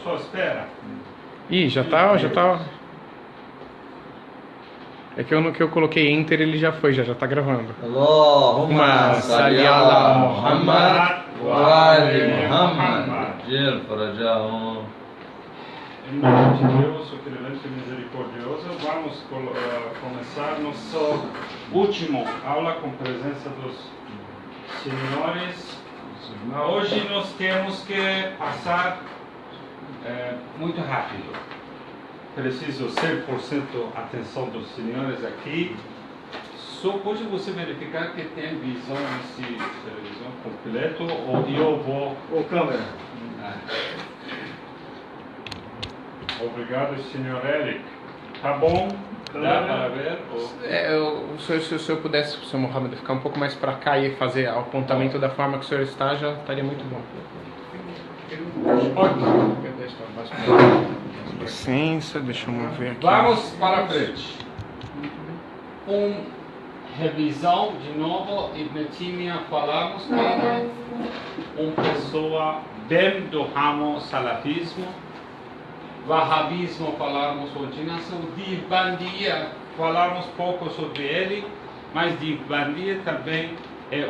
Só espera. Ih, já tá. É que eu coloquei Enter, ele já foi, já tá gravando. Allahumma salli ala Muhammad wa ali Muhammad. Jil farajahum. Em nome de Deus, o clemente e misericordioso, vamos começar nossa última aula com presença dos senhores. Hoje nós temos que passar muito rápido. Preciso 100% atenção dos senhores aqui. Só pode você verificar que tem visão nesse televisão completo ou eu vou... Ô câmera. Obrigado, senhor Eric. Tá bom? Dá para ver? Se eu pudesse, Sr. Mohamed, ficar um pouco mais para cá e fazer o apontamento da forma que o senhor está, já estaria muito bom. Licença, deixa eu mover aqui. Vamos para frente. Revisão de novo. Ibn Taymiyyah falamos para uma pessoa bem do ramo salafismo. Wahhabismo falamos continuação. Dibandiyya falamos pouco sobre ele, mas Dibandiyya também é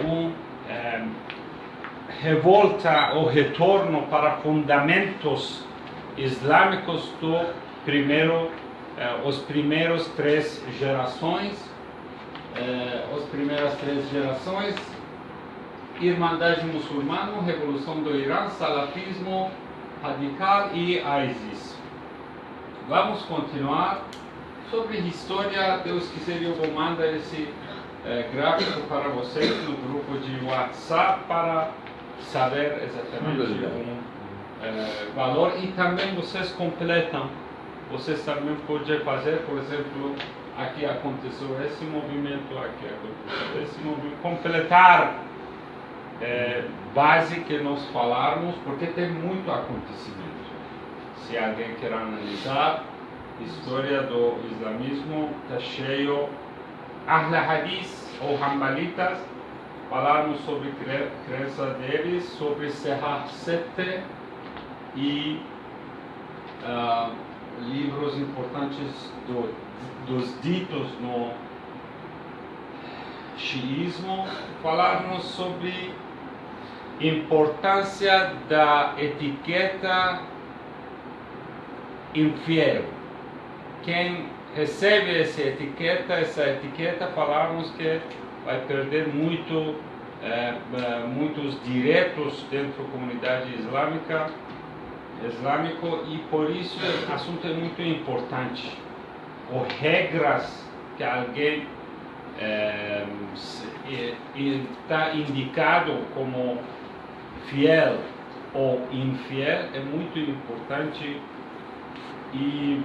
revolta ou retorno para fundamentos islâmicos do os primeiros três gerações, Irmandade Muçulmana, Revolução do Irã, Salafismo Radical e ISIS. Vamos continuar sobre história. Deus quiser, eu vou mandar esse gráfico para vocês no grupo de WhatsApp para saber exatamente o valor, e também vocês completam. Vocês também podem fazer, por exemplo, aqui aconteceu esse movimento, aqui aconteceu esse movimento, completar base que nós falarmos, porque tem muito acontecimento. Se alguém quer analisar história do islamismo, está cheio. Ahl Hadith ou Hanbalitas, falarmos sobre crença deles, sobre Serra 7 e livros importantes dos ditos no xiismo. Falarmos sobre importância da etiqueta infiel. Quem recebe essa etiqueta, falamos que vai perder muitos direitos dentro da comunidade islâmico, e por isso o assunto é muito importante. Ou regras que alguém está indicado como fiel ou infiel é muito importante, e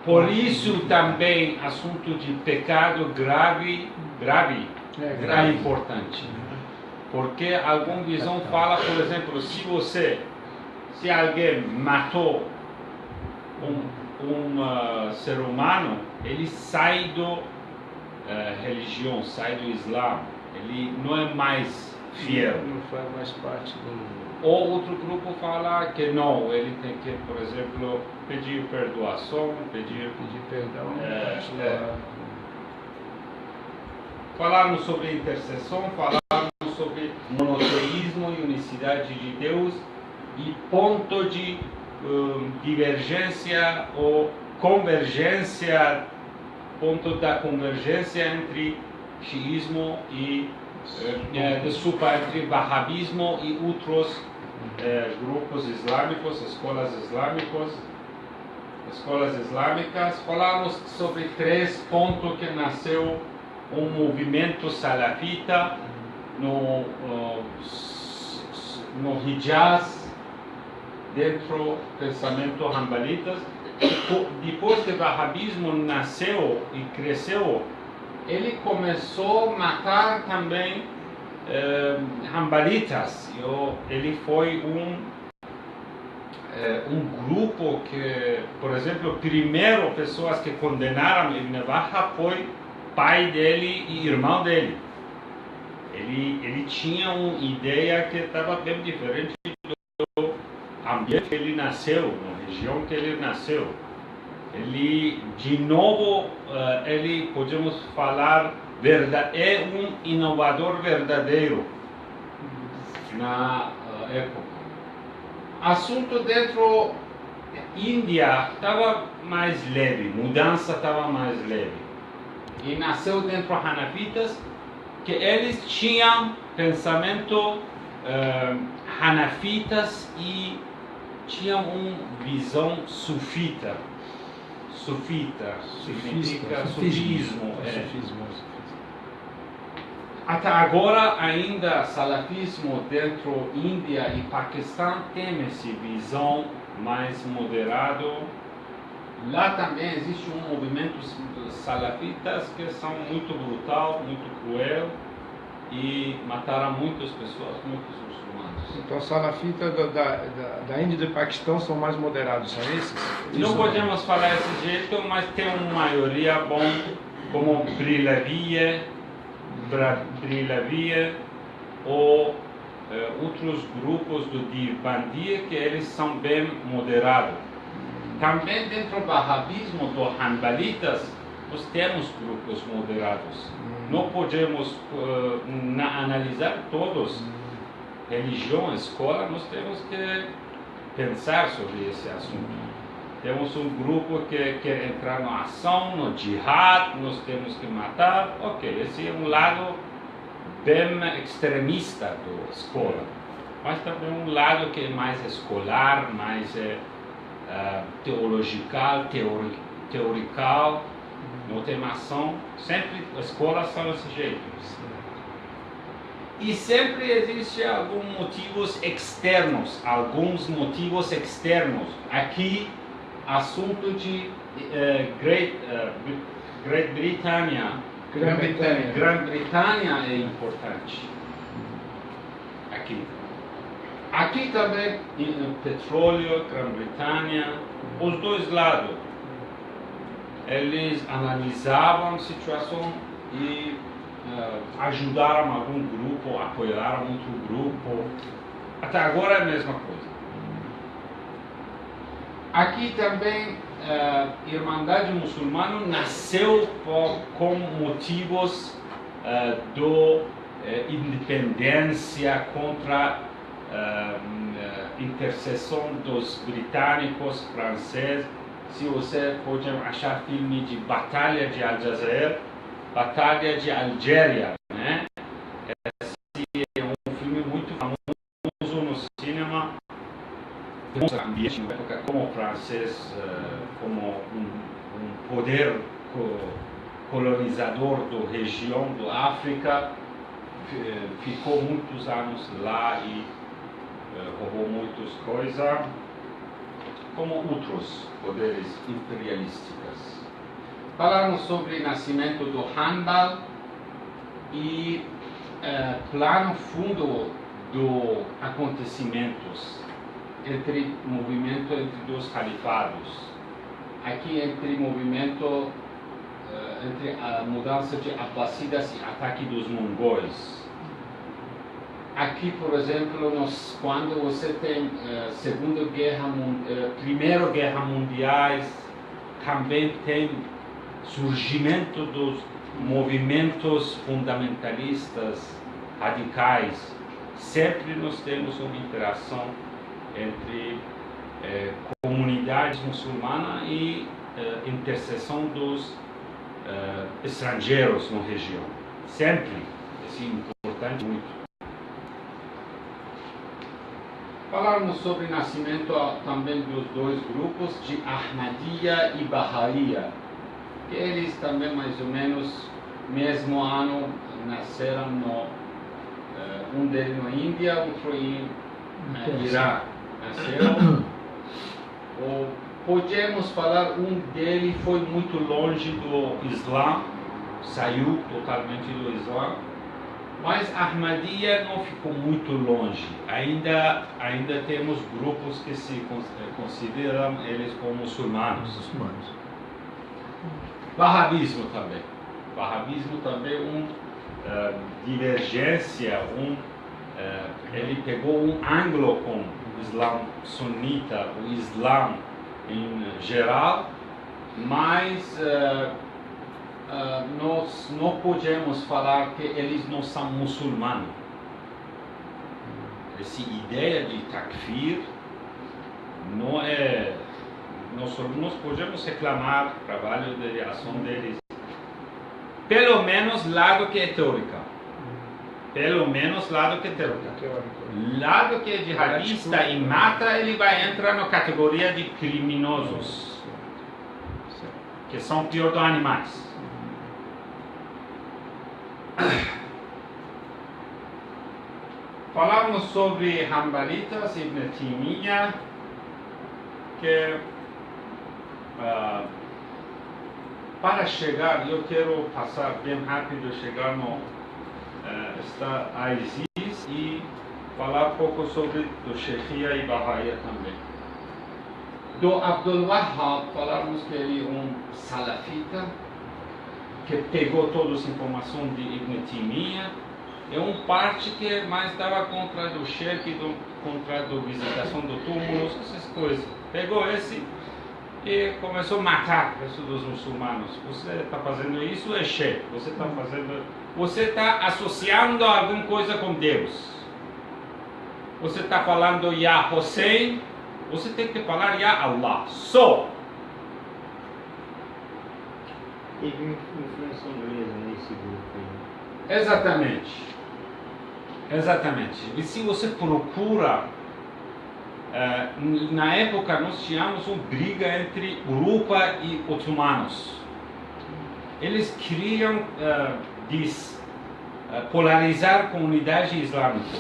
por isso também assunto de pecado grave é importante, porque alguma visão fala, por exemplo, se alguém matou um ser humano, ele sai do religião, sai do Islã, ele não é mais fiel, Não faz mais parte do... Ou outro grupo fala que não, ele tem que, por exemplo, pedir perdoação, pedir perdão. Falarmos sobre intercessão, falarmos sobre monoteísmo e unicidade de Deus, e ponto de divergência ou convergência, ponto da convergência entre xiismo e entre wahhabismo e outros grupos islâmicos, escolas islâmicas. Falamos sobre 3 pontos que nasceu um movimento salafita no Hijaz, dentro do pensamento hanbalitas. Depois que o wahhabismo nasceu e cresceu, ele começou a matar também hanbalitas. Ele foi um grupo que, por exemplo, primeiro pessoas que condenaram Ibn Wahhab foi pai dele e irmão dele. Ele tinha uma ideia que estava bem diferente do ambiente que ele nasceu, na região que ele nasceu. Ele, de novo, ele, podemos falar, é um inovador verdadeiro na época. Assunto dentro da Índia estava mais leve, mudança estava mais leve. E nasceu dentro dos Hanafitas, que eles tinham pensamento Hanafitas e tinham uma visão sufita. Sufita significa sufismo. Até agora ainda salafismo dentro da Índia e Paquistão tem essa visão mais moderado. Lá também existe um movimento salafitas que são muito brutal, muito cruel e mataram muitas pessoas, muitos muçulmanos. Então os salafitas da Índia e do Paquistão são mais moderados, são esses? Não podemos falar desse jeito, mas tem uma maioria bom, como Brilavia ou outros grupos do Deobandi que eles são bem moderados. Também dentro do Wahhabismo, dos Hanbalitas, nós temos grupos moderados. Não podemos analisar todos. Religião, escola, nós temos que pensar sobre esse assunto. Temos um grupo que quer entrar na ação, no jihad, nós temos que matar. Ok, esse é um lado bem extremista da escola. Mas também um lado que é mais escolar, mais teorical, não tem ação. Sempre as escolas são desse jeito. E sempre existem alguns motivos externos, Aqui, assunto de Grã-Bretanha é importante. Aqui também petróleo, Grã-Bretanha, os dois lados. Eles analisavam a situação e ajudaram algum grupo, apoiaram outro grupo. Até agora é a mesma coisa. Aqui também a Irmandade Muçulmana nasceu com motivos de independência contra a intercessão dos britânicos, franceses. Se você pode achar filme de Batalha de Aljazeera, Batalha de Algéria, né? Esse é um filme muito famoso no cinema. Mostra ambiente na época como o francês, como um poder colonizador da região da África, ficou muitos anos lá e roubou muitas coisas, como outros poderes imperialísticos. Falamos sobre o nascimento do Hanbal e plano fundo dos acontecimentos entre dois califados. Aqui entre a mudança de Abbasidas e ataque dos mongóis. Aqui, por exemplo, quando você tem Primeira Guerra Mundial, também tem surgimento dos movimentos fundamentalistas radicais. Sempre nós temos uma interação entre comunidades muçulmanas e interseção dos estrangeiros na região. Sempre. Isso é importante muito. Falarmos sobre o nascimento também dos dois grupos de Ahmadiyya e Baha'iyya. Eles também mais ou menos mesmo ano nasceram um deles na Índia, outro em Irã. Nasceram. Podemos falar deles foi muito longe do Islã, saiu totalmente do Islã, mas Ahmadiyya não ficou muito longe. Ainda temos grupos que se consideram eles como muçulmanos. Wahhabismo também. Wahhabismo também divergência, ele pegou um ângulo com Islã sunita, o Islã em geral, mas nós não podemos falar que eles não são muçulmanos. Essa ideia de takfir não é. Nós podemos reclamar o trabalho de ação deles, pelo menos lado que é teórica. Pelo menos lado que é teórica. Lado que é jihadista e mata, ele vai entrar na categoria de criminosos, que são pior dos animais. Falamos sobre Hanbalitas, Ibn Taymiyyah, que para chegar, eu quero passar bem rápido, chegar no ISIS e falar um pouco sobre do Shia e Bahá'í também. Do Abdul Wahhab, falamos que ele é um salafita, que pegou todas as informações de Ibn Taymiyyah. É uma parte que mais estava contra do shirk, contra a visitação do túmulo, essas coisas. Pegou esse e começou a matar o resto dos muçulmanos. Você está fazendo isso, é shirk. Você está associando alguma coisa com Deus. Você está falando Ya Hussein, você tem que falar Ya Allah, só. Teve influência inglesa nesse grupo aí. Exatamente. Exatamente. E se você procura, na época nós tínhamos uma briga entre Europa e otomanos. Eles queriam polarizar a comunidade islâmica.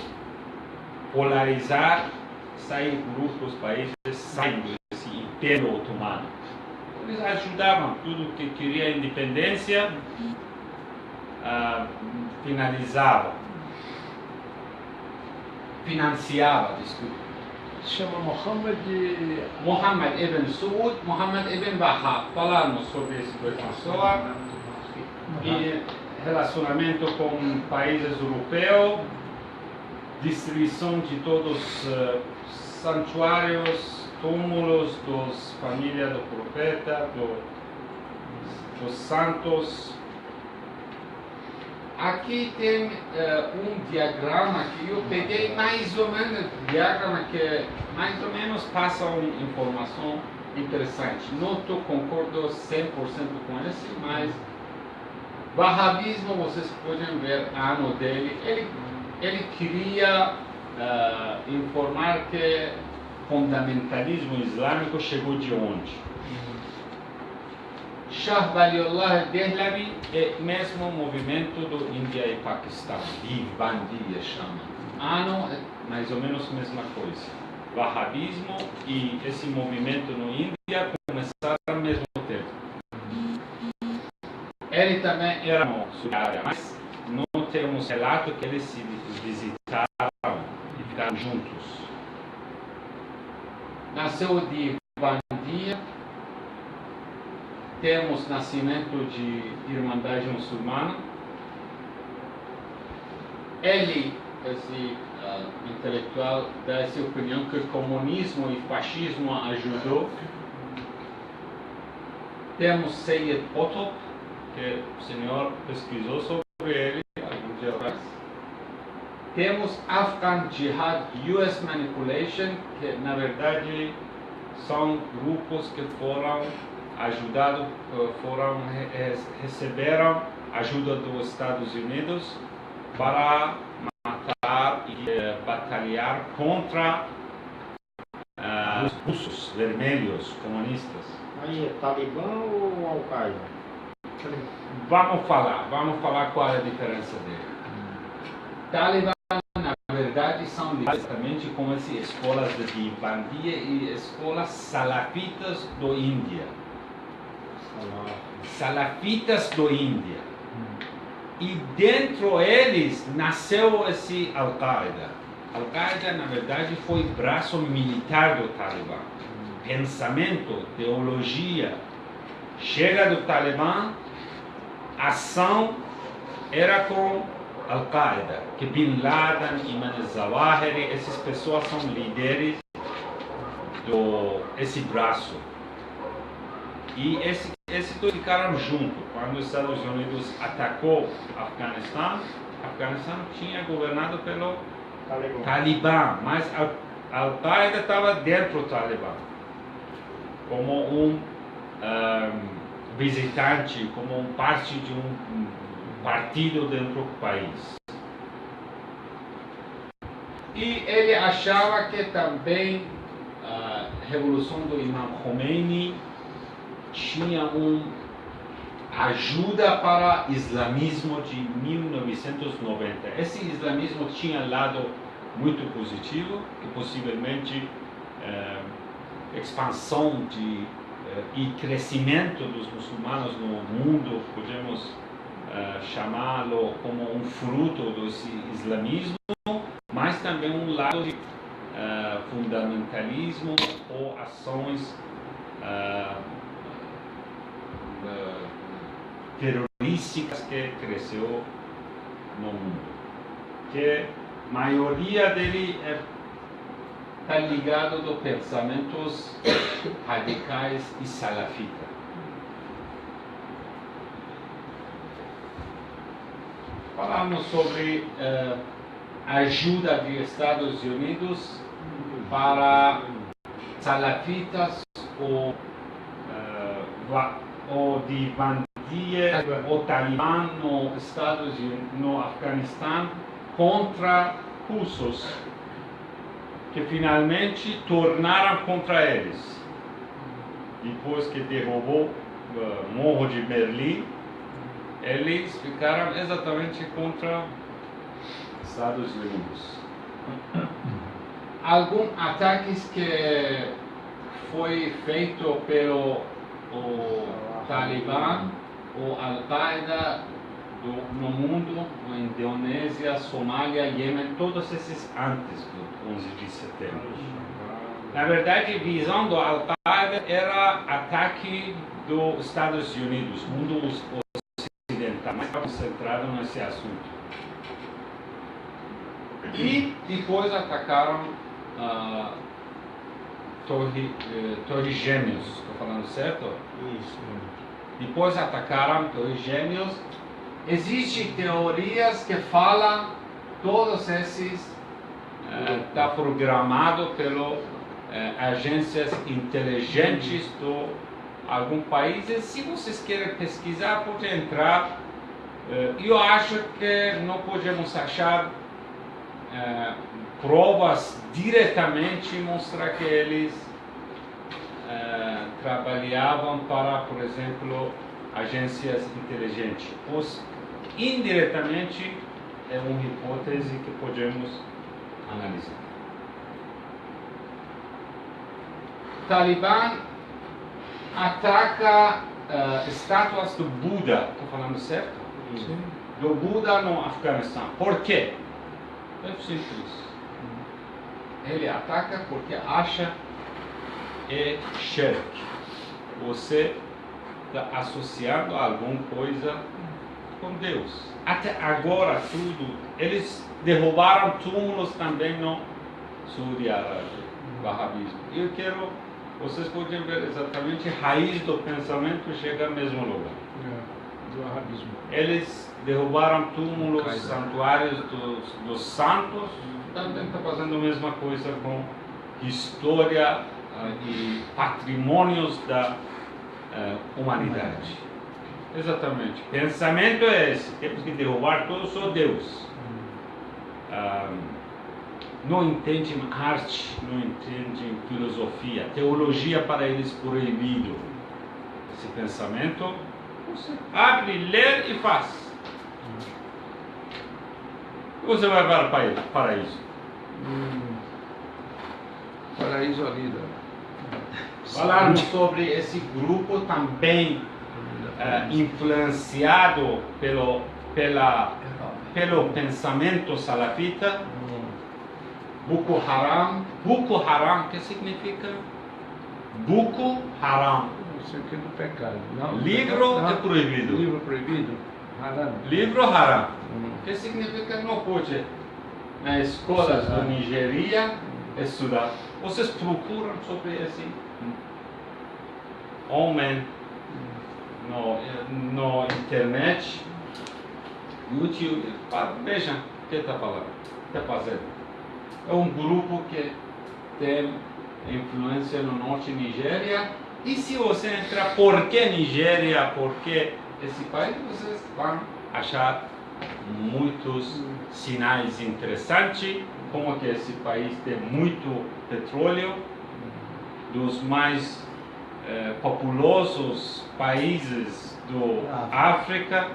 Polarizar, sair grupos, países, saem desse império otomano. Eles ajudavam tudo que queria independência, financiava, desculpa. Se chama Mohammed Ibn Saud, Muhammad Ibn Wahhab. Falamos sobre essa pessoa e relacionamento com países europeus, destruição de todos os santuários, túmulos das famílias do profeta, dos santos. Aqui tem um diagrama que eu peguei mais ou menos, diagrama que mais ou menos passa uma informação interessante. Não concordo 100% com esse, mas Wahhabismo, vocês podem ver ano dele, ele queria informar que fundamentalismo islâmico chegou de onde? Shah Waliullah Dehlavi é o mesmo movimento do Índia e Paquistão, Divbandiya chama. Ano é mais ou menos a mesma coisa. Wahhabismo e esse movimento no Índia começaram ao mesmo tempo. Ele também era no Sudária, mas não temos relato que eles se visitaram e ficaram juntos. Nasceu de Divbandiya. Temos nascimento de Irmandade Muçulmana. Ele, esse intelectual, dá essa opinião que o comunismo e fascismo ajudou. Temos Sayyid Qutb, que o senhor pesquisou sobre ele algum dia atrás. Temos Afghan Jihad US Manipulation, que na verdade são grupos que foram ajudados, receberam ajuda dos Estados Unidos para matar e batalhar contra os russos vermelhos comunistas. Aí é Talibã ou Al-Qaeda? Vamos falar qual é a diferença dele. Talibã, na verdade, são exatamente como as escolas de Divbandiya e escolas salafitas do Índia. Salafitas do Índia. E dentro eles nasceu esse Al-Qaeda. Al-Qaeda, na verdade, foi braço militar do Talibã. Pensamento, teologia. Chega do Talibã, ação era com Al-Qaeda, que Bin Laden, Iman al-Zawahiri, essas pessoas são líderes esse braço. E esses dois ficaram juntos. Quando os Estados Unidos atacou Afeganistão, Afeganistão tinha governado pelo Talibã, mas a Al-Qaeda estava dentro do Talibã, como um visitante, como parte de um partido dentro do país. E ele achava que também a revolução do Imam Khomeini tinha ajuda para o islamismo de 1990. Esse islamismo tinha lado muito positivo, que possivelmente expansão e crescimento dos muçulmanos no mundo, podemos chamá-lo como um fruto desse islamismo, mas também um lado de fundamentalismo ou ações terrorísticas que cresceu no mundo. Que a maioria dele está ligado a pensamentos radicais e salafitas. Falamos sobre a ajuda dos Estados Unidos para salafitas ou de bandia ou Talibã no Estados Unidos, no Afeganistão, contra russos, que finalmente tornaram contra eles. Depois que derrubou o Morro de Berlim, eles ficaram exatamente contra Estados Unidos. Alguns ataques que foi feito pelo Talibã ou Al-Qaeda no mundo, na Indonésia, Somália, Iêmen, todos esses antes do 11 de setembro. Na verdade, a visão do Al-Qaeda era ataque dos Estados Unidos, mundo ocidental, mais concentrado nesse assunto. E depois atacaram Torres Gêmeos, estou falando certo? Isso. Depois atacaram Torres Gêmeos. Existem teorias que falam todos esses está programado pelas agências inteligentes de alguns países. Se vocês querem pesquisar, pode entrar. Eu acho que não podemos achar provas diretamente mostrar que eles trabalhavam para, por exemplo, agências inteligentes. Indiretamente é uma hipótese que podemos analisar. O Talibã ataca estátuas do Buda, estou falando certo? Sim. Do Buda no Afeganistão. Por quê? É simples. Ele ataca porque acha que é shirk. Você está associando alguma coisa com Deus. Até agora tudo, eles derrubaram túmulos também no Saudi-Arábia, Wahhabismo. Eu quero, vocês podem ver exatamente a raiz do pensamento chega ao mesmo lugar. Do Wahhabismo. Eles derrubaram túmulos, santuários dos santos, também está fazendo a mesma coisa com história e patrimônios da humanidade. Exatamente. Pensamento é esse. Temos que derrubar tudo, só Deus. Não entendem arte, não entendem filosofia. Teologia para eles proibido. Esse pensamento, você abre, lê e faz. Você vai para o paraíso. Paraíso ali. Falarmos sobre esse grupo também influenciado pelo pensamento salafita. Boko Haram. Boko Haram, o que significa? Boko Haram. Isso aqui é do pecado. Não, Livro é proibido. Livro proibido? Haram. Livro haram. O que significa não pode na escola da Nigéria estudar Vocês procuram sobre esse homem no internet, YouTube, vejam o que está falando, está fazendo. É um grupo que tem influência no norte de Nigéria. E se você entrar por que Nigéria, por que esse país, vocês vão achar muitos sinais interessantes, como que esse país tem muito petróleo, dos mais populosos países da África,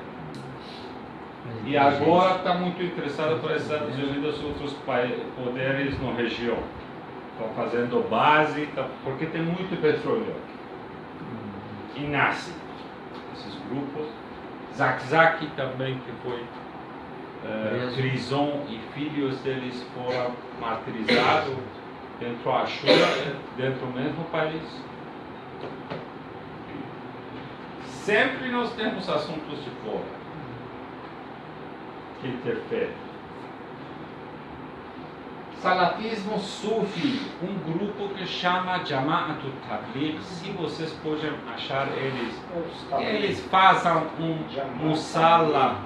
e agora está muito interessado por Estados Unidos e outros poderes na região. Estão fazendo base, porque tem muito petróleo aqui. E nasce esses grupos. Zakzaki também, que foi prisão, e filhos deles foram martirizados dentro da Ashura, dentro do mesmo país. Sempre nós temos assuntos de fora que interferem. Salafismo Sufi, um grupo que chama Jama'atul Tabligh. Se vocês podem achar eles fazem um musala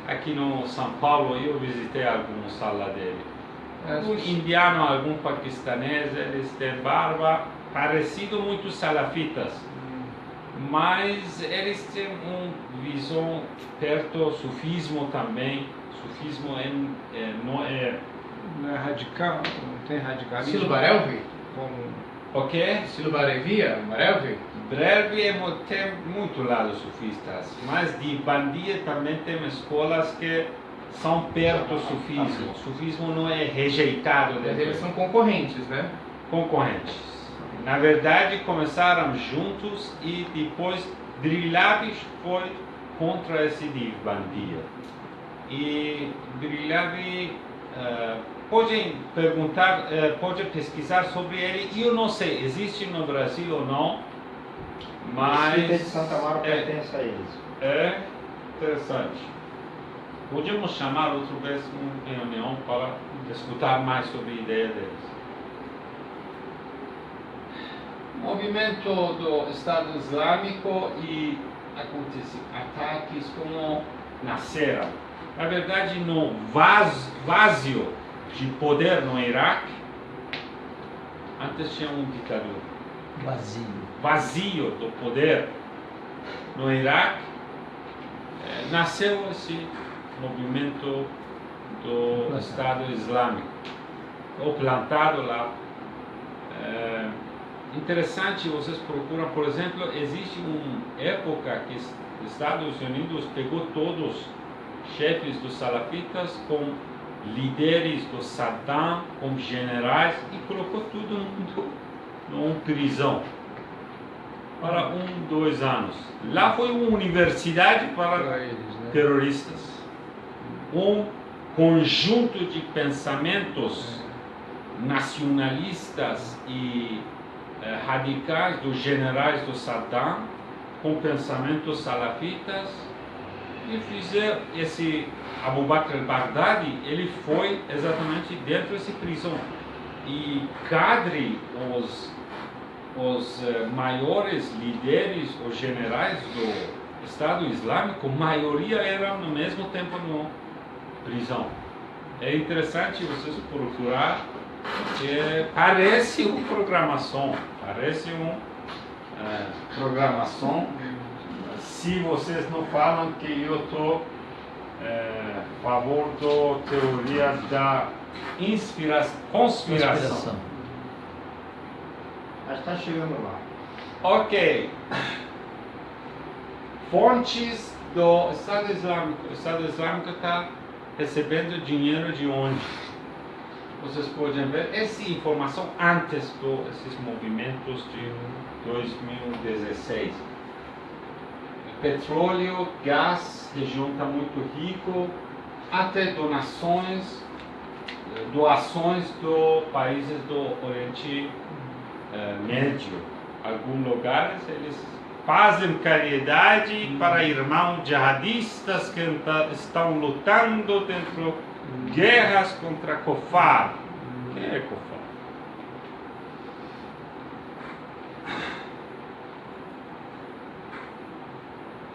aqui no São Paulo. Eu visitei algum musala dele. Algum indiano, algum paquistanês, eles têm barba, parecido muito salafitas, mas eles têm uma visão perto do sufismo também. Sufismo não é radical, não tem radicalismo. Silo Barelvi? O quê? Silo Barevia? Barelvi? Breve tem muito lados sufistas, mas de Bandia também tem escolas que são perto do sufismo. O sufismo não é rejeitado. Mas eles são concorrentes, né? Concorrentes. Na verdade, começaram juntos e depois Drillabi foi contra esse de Bandia. E Drillabi podem perguntar, podem pesquisar sobre ele. Eu não sei, existe no Brasil ou não, mas o de Santa Amaro pertence a eles. É interessante. Podemos chamar outra vez uma reunião para escutar mais sobre a ideia deles. Movimento do Estado Islâmico e ataques como nasceram. Na verdade, no vazio de poder no Iraque, antes tinha um ditador. Vazio do poder no Iraque, nasceu esse movimento do Estado Islâmico, ou plantado lá. Interessante, vocês procuram, por exemplo, existe uma época que os Estados Unidos pegou todos os chefes dos salafitas com líderes do Saddam, como generais, e colocou tudo numa prisão para 2 anos. Lá foi uma universidade para eles, né? terroristas. Um conjunto de pensamentos nacionalistas e radicais dos generais do Saddam, com pensamentos salafitas, e fizeram esse Abu Bakr al-Baghdadi. Ele foi exatamente dentro dessa prisão. E Qadri, os maiores líderes, os generais do Estado Islâmico, a maioria eram no mesmo tempo na prisão. É interessante vocês procurar, que parece uma programação, se vocês não falam que eu estou a favor da teoria da conspiração. Mas está chegando lá. Ok. Fontes do Estado Islâmico. O Estado Islâmico está recebendo dinheiro de onde? Vocês podem ver essa informação antes desses movimentos de 2016. Petróleo, gás, região está muito rico, até doações do países do Oriente Médio. Alguns lugares eles fazem caridade para irmãos jihadistas que estão lutando dentro de guerras contra Kofar. Quem é Kofar?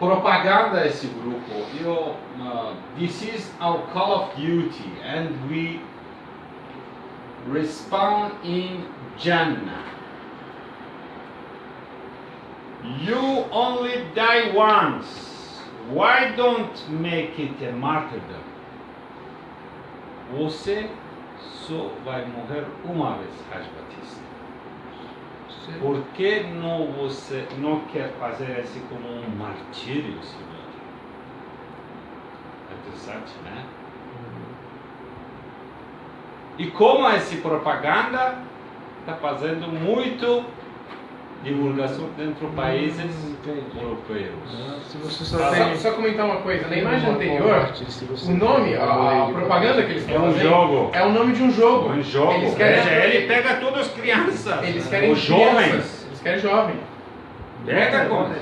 propaganda esse grupo. This is our Call of Duty and we respond in Jannah. You only die once. Why don't make it a martyrdom? Você só vai morrer uma vez, Haj Batista. Por que você não quer fazer isso como um martírio, Senhor? É interessante, né? E como essa propaganda está fazendo muito divulgação dentro dos países europeus. Se você só comentar uma coisa, na imagem anterior, o nome, a propaganda que eles estão fazendo jogo. É o nome de um jogo. Um jogo. Eles querem, ele pega todas as crianças. Eles querem os jovens. Eles querem jovem. Pega como?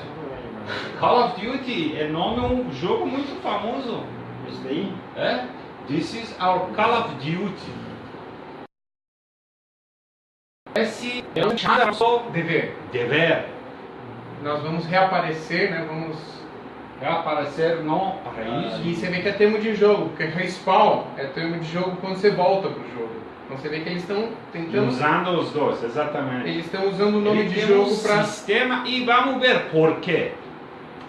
Call of Duty é nome um jogo muito famoso. Isso daí? É? This is our Call of Duty. Esse é um dever. Nós vamos reaparecer, né? Vamos reaparecer no paraíso. E você vê que é termo de jogo, porque respawn é termo de jogo quando você volta pro jogo. Então você vê que eles estão tentando usando os dois, exatamente. Eles estão usando o nome de jogo para sistema e vamos ver por quê.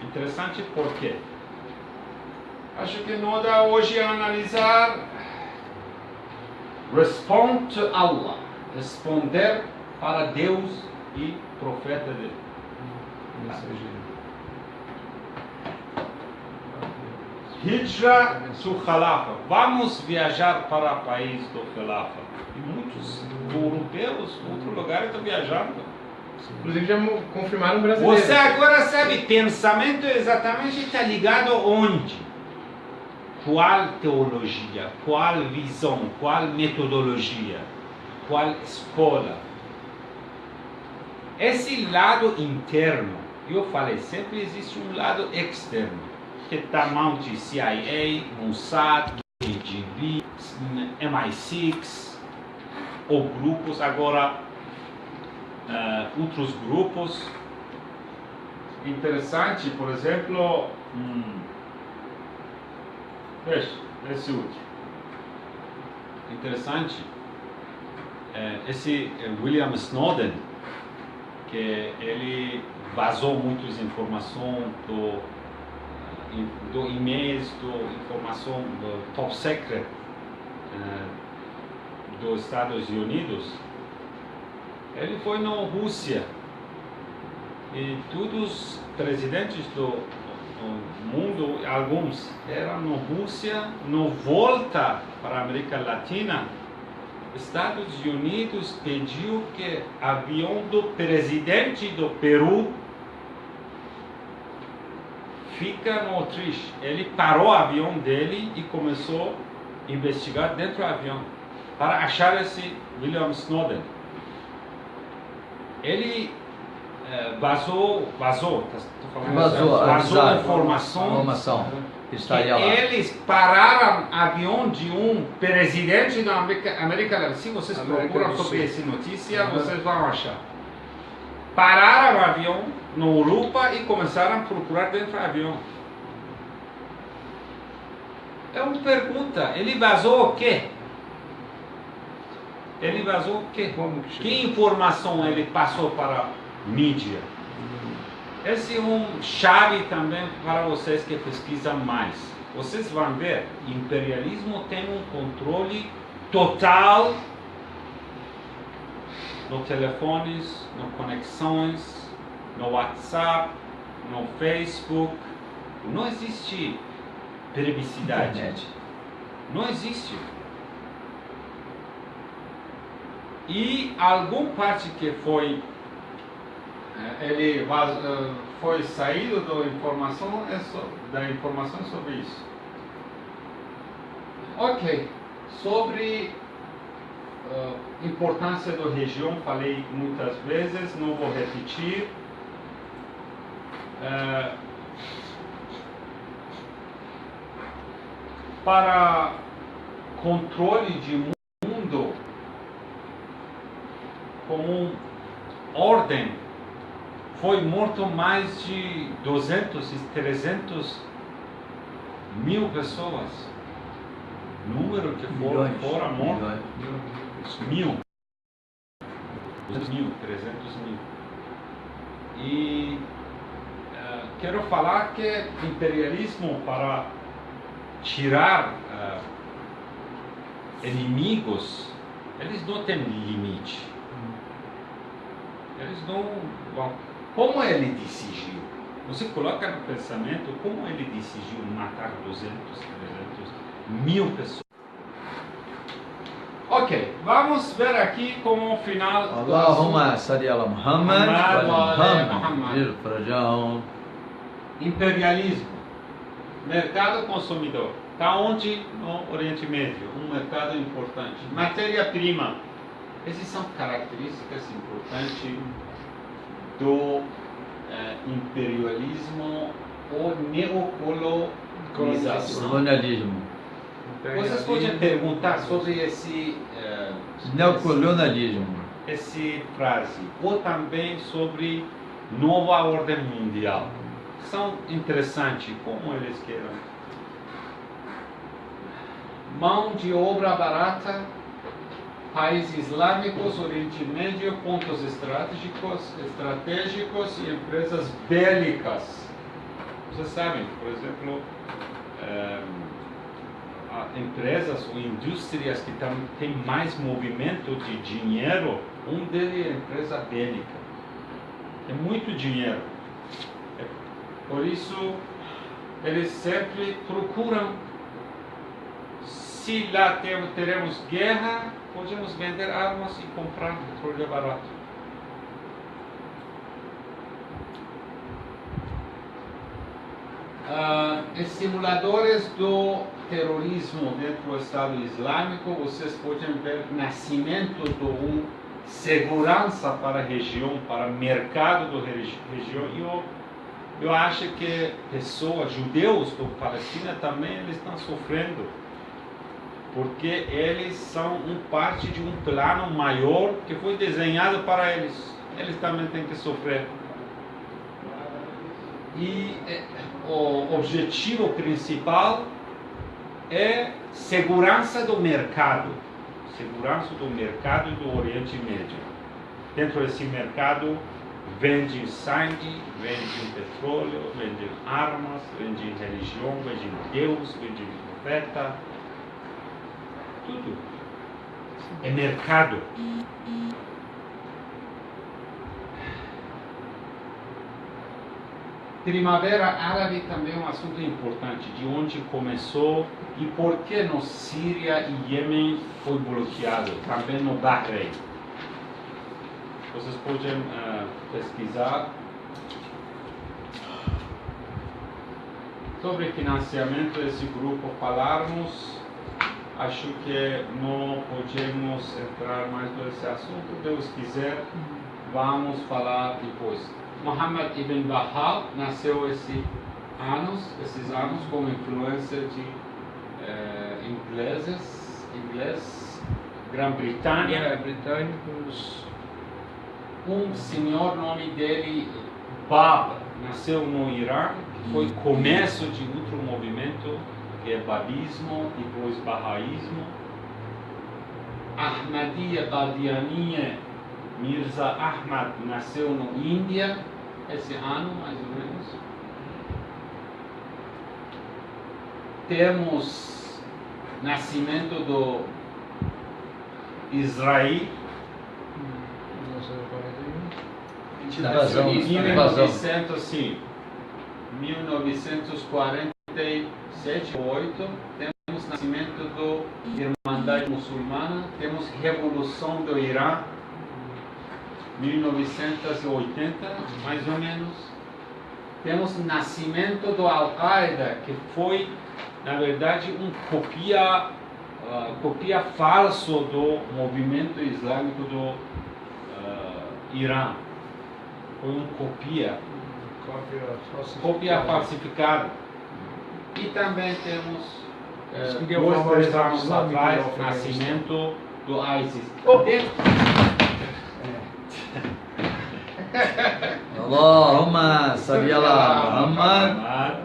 Interessante por quê. Acho que não dá hoje a analisar. Respond to Allah. Responder para Deus e profeta dele. Hijra to Khalafa. Vamos viajar para o país do Khalafa. E muitos europeus, outros lugares estão viajando. Inclusive já confirmaram brasileiros. Você agora sabe, pensamento exatamente está ligado onde? Qual teologia? Qual visão? Qual metodologia? Qual escola? Esse lado interno, eu falei, sempre existe um lado externo, que está mão de CIA, Mossad, KGB, MI6, ou grupos, agora outros grupos. Interessante, por exemplo, veja, esse último. Interessante. Esse William Snowden, que ele vazou muitas informações do e-mails, informação do top secret dos Estados Unidos. Ele foi na Rússia e todos os presidentes do mundo, alguns eram na Rússia, na volta para a América Latina. Estados Unidos pediu que o avião do presidente do Peru fica no Autriche. Ele parou o avião dele e começou a investigar dentro do avião para achar esse William Snowden. Ele vazou informação. Eles pararam o avião de um presidente da América Latina. Se vocês procuram sobre essa notícia, vocês vão achar. Pararam o avião na Europa e começaram a procurar dentro do avião. É uma pergunta. Ele vazou o quê? Ele vazou o quê? Que informação ele passou para a mídia? Esse é um chave também para vocês que pesquisam mais. Vocês vão ver, o imperialismo tem um controle total nos telefones, nas conexões, no WhatsApp, no Facebook. Não existe privacidade. Não existe. E alguma parte que foi ele foi saído da informação sobre isso. Ok, sobre importância da região, falei muitas vezes, não vou repetir. Para controle de mundo como ordem foi morto mais de 200 e 300 mil pessoas. Número que fora morto. Mil. 200 mil, 300 mil. E quero falar que imperialismo para tirar inimigos, eles não têm limite. Eles não vão. Como ele decidiu? Você coloca no pensamento como ele decidiu matar 200, 300 mil pessoas. Ok, vamos ver aqui como o final do Allahumma salli ala Muhammad wa ala Muhammad. Muhammad. Imperialismo, mercado consumidor. Está onde? No Oriente Médio, um mercado importante. Matéria-prima. Essas são características importantes do imperialismo ou neocolonização. Colonialismo. Vocês podem perguntar sobre esse Neocolonialismo. esse frase, ou também sobre nova ordem mundial. São interessantes, como eles queiram. Mão de obra barata, países islâmicos, Oriente Médio, pontos estratégicos e empresas bélicas. Vocês sabem, por exemplo, empresas ou indústrias que têm mais movimento de dinheiro, um deles é a empresa bélica. É muito dinheiro. Por isso, eles sempre procuram, se lá teremos guerra, podemos vender armas e comprar petróleo barato. Simuladores do terrorismo dentro do Estado Islâmico, vocês podem ver o nascimento de uma segurança para a região, para o mercado da região. Eu acho que pessoas, judeus da Palestina também, eles estão sofrendo, porque eles são parte de um plano maior que foi desenhado para eles. Eles também têm que sofrer. E o objetivo principal é segurança do mercado do Oriente Médio. Dentro desse mercado vende sangue, vende petróleo, vende armas, vende religião, vende Deus, vende profeta, tudo é mercado. Primavera Árabe também é um assunto importante, de onde começou e por que no Síria e Iêmen foi bloqueado, também no Bahrein. Vocês podem pesquisar sobre financiamento desse grupo, falarmos. Acho que não podemos entrar mais nesse assunto. Deus quiser, vamos falar depois. Muhammad ibn Wahhab nasceu esses anos com influência de inglês, Grã-Bretanha. Britânicos. Um senhor, nome dele Bab, nasceu no Irã, que foi começo de outro movimento, que é Babismo, depois Bahaísmo. Ahmadiyya Qadianiyya, Mirza Ahmad nasceu no Índia, esse ano mais ou menos. Temos nascimento do Israel, Invasão. 1947 ou 8, temos nascimento do Irmandade Muçulmana, temos Revolução do Irã, 1980, mais ou menos. Temos nascimento do Al-Qaeda, que foi, na verdade, copia falso do movimento islâmico do Irã. Foi uma cópia falsificada. E também temos, 2 anos atrás, nascimento do ISIS. Allahumma salli ala Muhammad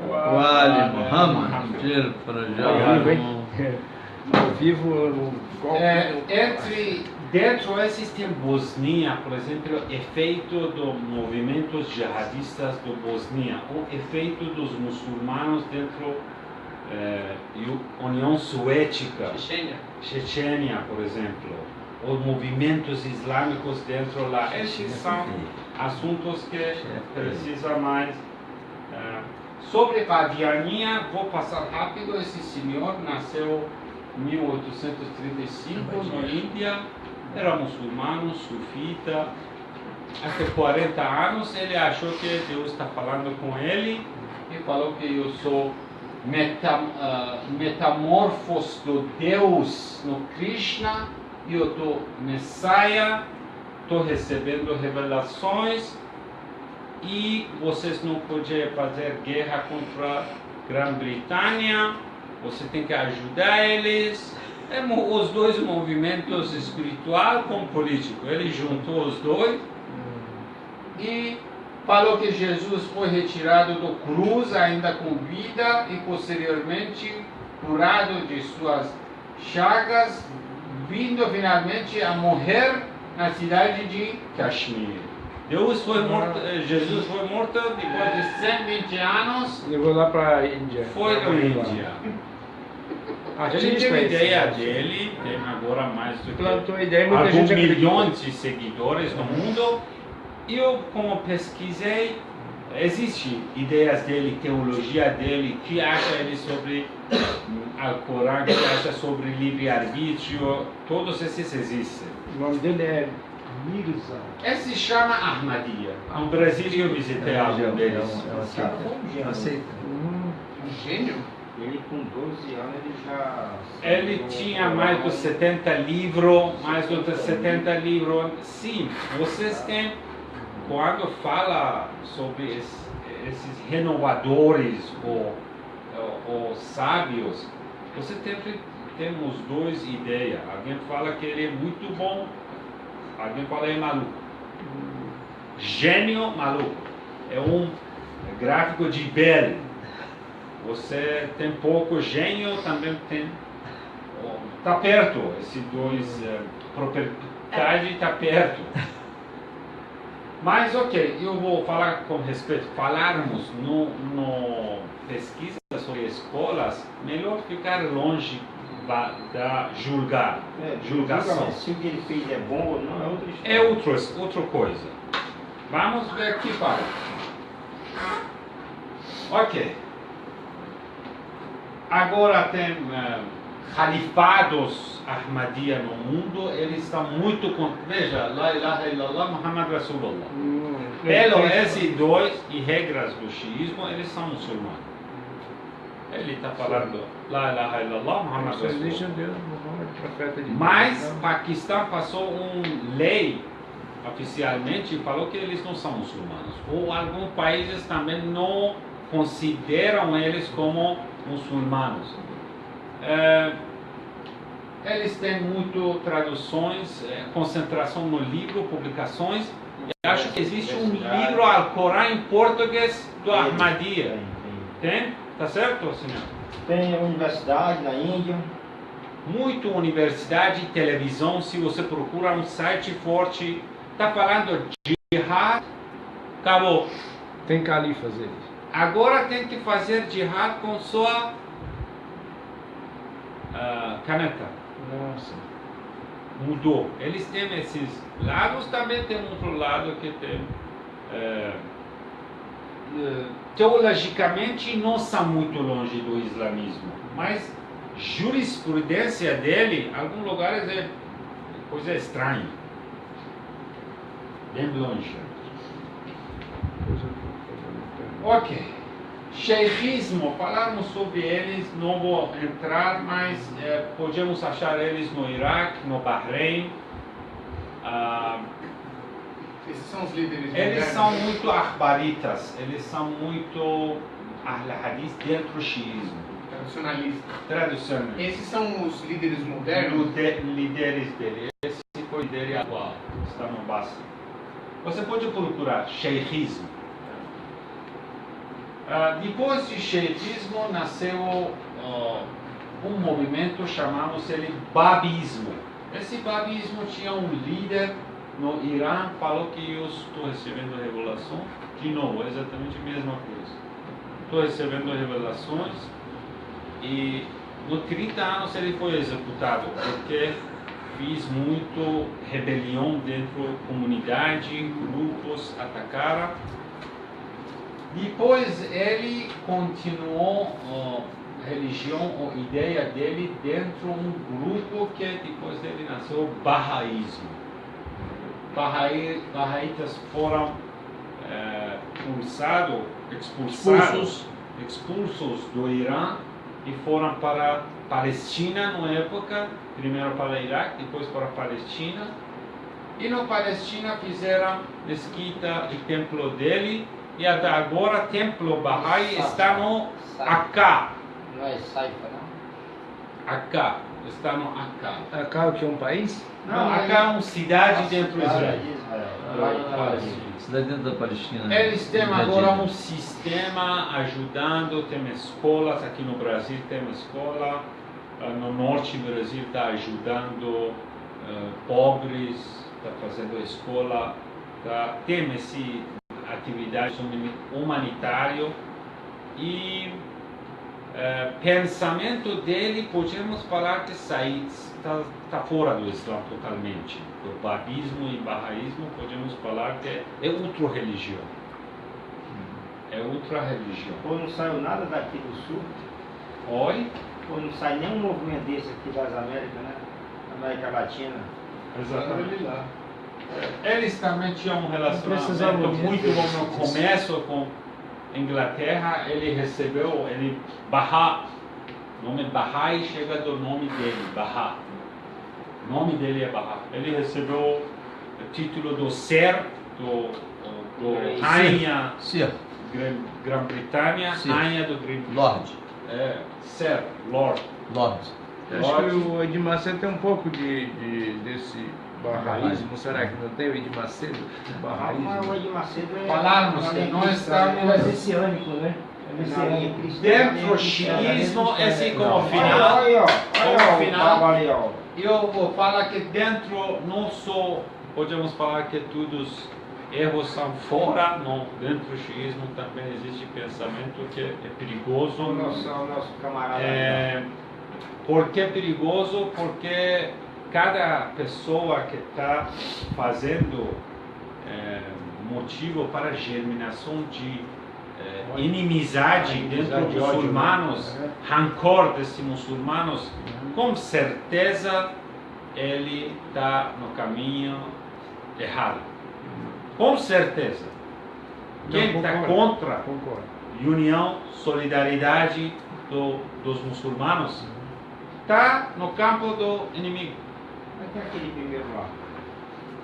wa ali Muhammad. Ao vivo, no Dentro existe em Bosnia, por exemplo, efeito dos movimentos jihadistas do Bosnia, o efeito dos muçulmanos dentro da União Soviética, Chechênia, por exemplo, os movimentos islâmicos dentro lá. Esses são assuntos que precisa mais. Sobre Qadiania, vou passar rápido. Esse senhor nasceu em 1835 na Índia, era muçulmano, sufita. Até 40 anos ele achou que Deus está falando com ele e falou que eu sou metamorfos do Deus no Krishna, e eu estou Messiah, estou recebendo revelações e vocês não podem fazer guerra contra a Grã-Bretanha, você tem que ajudar eles. Os dois movimentos espiritual com político, ele juntou os dois e falou que Jesus foi retirado do cruz ainda com vida e posteriormente curado de suas chagas, vindo finalmente a morrer na cidade de Kashmir. Jesus foi morto depois de 120 anos. levou lá para a Índia. Foi da Índia. Ele Artista, teve a ideia dele, tem agora mais do que plantou a ideia, muita alguns gente acreditou. milhões de seguidores no mundo. E eu, como pesquisei, existem ideias dele, teologia dele, que acha ele sobre o Corão, que acha sobre livre-arbítrio, todos esses existem. O nome dele é Mirza. Esse se chama Ahmadiyya. No Brasil eu visitei algum deles. Aceita. Um gênio? Ele com 12 anos ele já... Ele tinha mais de 70 livros, mais de 70 livros. Sim, vocês têm, quando fala sobre esses renovadores ou sábios, você temos duas ideias. Alguém fala que ele é muito bom, alguém fala que é maluco. Gênio maluco. É um gráfico de Bell. Você tem pouco gênio, também tem. Está perto, esses dois propriedade está perto. Mas ok, eu vou falar com respeito. Falarmos no pesquisa sobre escolas, melhor ficar longe da julgação. Se o que ele fez é bom ou não é outra história. É outra coisa. Vamos ver aqui para. Ok. Agora tem califados Ahmadiyya no mundo, eles estão muito veja, La ilaha illallah Muhammad Rasulullah. Pelo esses dois e regras do xiismo, eles são muçulmanos. Ele está falando La ilaha illallah Muhammad Rasulullah. Mas Paquistão passou uma lei oficialmente e falou que eles não são muçulmanos. Ou alguns países também não consideram eles como muçulmanos. Eles têm muito traduções, concentração no livro, publicações. E acho que existe um livro ao Corão em português do Ahmadiyya. Tem? Tá certo, senhor? Tem universidade na Índia. Muito universidade, televisão. Se você procura um site forte, tá falando jihad, acabou. Tem califas eles. Agora tem que fazer jihad com sua caneta. Nossa. Mudou. Eles têm esses lados, também tem outro lado que tem. Teologicamente não são muito longe do islamismo, mas jurisprudência dele, em alguns lugares é coisa estranha. Bem longe. Ok. Sheikhismo, falarmos sobre eles, não vou entrar, mas podemos achar eles no Iraque, no Bahrein. Esses são os líderes Eles modernos. são muito akhbaritas, eles são muito Ahl Hadith dentro do xiismo. Tradicionalistas. Esses são os líderes modernos? Líderes dele. Esse foi o líder atual, está no Basra. Você pode procurar sheikhismo. Depois de sheikhismo nasceu um movimento, chamamos ele babismo. Esse babismo tinha um líder no Irã, falou que eu estou recebendo revelação, de novo, é exatamente a mesma coisa. Estou recebendo revelações e no 30 anos ele foi executado porque fiz muito rebelião dentro da comunidade, grupos atacaram. Depois ele continuou a religião ou ideia dele dentro de um grupo que depois dele nasceu o Bahaísmo. Bahaítas foram expulsos do Irã e foram para a Palestina na época, primeiro para o Iraque, depois para a Palestina. E na Palestina fizeram mesquita e templo dele, e até agora o templo Bahá'í está no Acá. Não é Saifa, não? Acá, está no Acá. Acá o que é um país? Não, Acá é uma cidade dentro do Israel. Cidade dentro da Palestina. Eles têm agora um sistema ajudando, tem escolas, aqui no Brasil tem uma escola, no norte do Brasil está ajudando pobres, está fazendo escola, tem essa atividade humanitária e pensamento dele, podemos falar que está fora do Islã totalmente. Do babismo e bahaísmo, podemos falar que é outra religião. É outra religião. Ou não saiu nada daqui do sul, Oi? ou não sai nenhum movimento desse aqui das Américas, né? América Latina. Exatamente. Eles também tinham um relacionamento precisamos muito disso. bom no começo com a Inglaterra. Ele recebeu, o nome Bahá'í chega do nome dele, Bahá. O nome dele é Bahá. Ele recebeu o título do Ser, do rainha Sir. Grã-Bretanha, Sim. rainha do Grã-Bretanha. Lord. Ser, Lord. Lord. Eu acho que o Edir Macedo tem um pouco desse bahaísmo. Será que não tem o Edir Macedo? Mas Bahaísmo. o Edir Macedo é... Falarmos que nós estamos messiânico, né? dentro do xiismo, esse como final. Olha, Como final. ali, ó. Eu vou falar que dentro, não só podemos falar que todos os erros são fora, não, dentro do xiismo também existe pensamento que é perigoso. O nosso camarada. Por que é perigoso? Porque cada pessoa que está fazendo motivo para germinação de inimizade dentro dos muçulmanos, rancor desses muçulmanos, com certeza ele está no caminho errado. Com certeza. Quem está contra a união, solidariedade dos muçulmanos está no campo do inimigo. Mas tem aquele primeiro lá.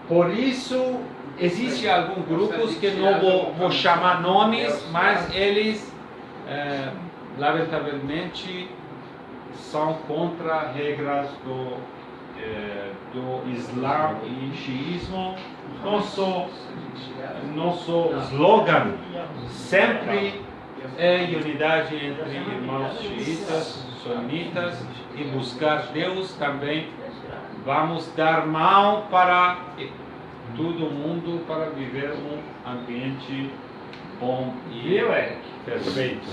Por isso, existem alguns grupos que não vou chamar nomes, mas eles, lamentavelmente, são contra regras do Islã e xiismo. Nosso slogan sempre é unidade entre irmãos xiitas, sunitas e buscar Deus também. Vamos dar mão para todo mundo para viver um ambiente bom e perfeito.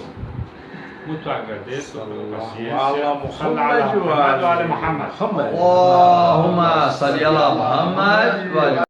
Muito agradeço pela paciência. Muhammad wa ali Muhammad. Allahumma salli ala Muhammad wa ali